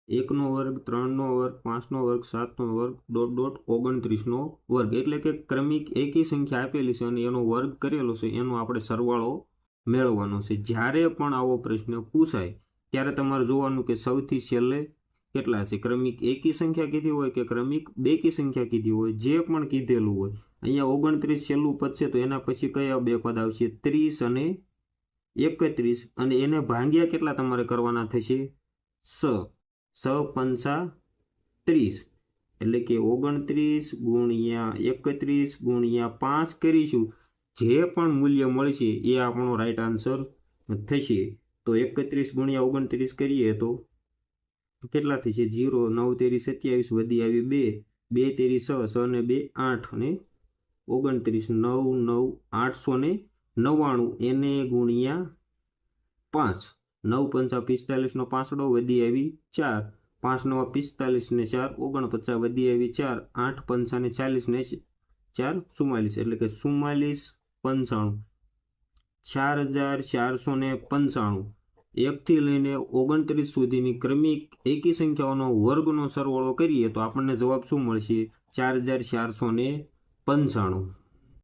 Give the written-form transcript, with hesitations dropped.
1નો વર્ગ, 3નો વર્ગ, 5નો વર્ગ, 7નો વર્ગ, ડોટ ડોટ 29નો વર્ગ. એટલે કે ક્રમિક એકી સંખ્યા આપેલી છે અને એનો વર્ગ કરેલો છે, એનો આપણે સરવાળો મેળવવાનો છે. જ્યારે પણ આવો પ્રશ્ન પૂછાય ત્યારે તમારે જોવાનું કે સૌથી છેલ્લે કેટલા છે. ક્રમિક એકી સંખ્યા કીધી હોય કે ક્રમિક બેકી સંખ્યા કીધી હોય, જે પણ કીધેલું હોય, અહીંયા 29 છેલ્લું પદ છે તો એના પછી કયા બે પદ આવશે? 30 અને 31. અને એને ભાંગ્યા કેટલા તમારે કરવાના થશે? 6. 6 પંચા 30, એટલે કે 29 ગુણ્યા 31 ગુણ્યા 5 કરીશું. જે પણ મૂલ્ય મળશે એ આપણો રાઈટ આન્સર થશે. તો 31 ગુણ્યા 29 કરીએ તો કેટલા થશે? 0, 9 તેરી 27, વધી આવી 2, 2 તેરી 6, 6 ને 2 8 અને 29, 9 9 899, એને ગુણ્યા 5, 9 પંચા 45 નો પાંસડો, વધી આવી 4, 5 9 45 ને 4 49, વધી આવી 4, 8 પંચા ને 40 ને 4 44, એટલે કે 44 95, 4495. 1 થી લઈને 29 સુધીની ક્રમિક એકી સંખ્યાઓનો વર્ગનો સરવાળો કરીએ તો આપણને જવાબ શું મળશે? 4495.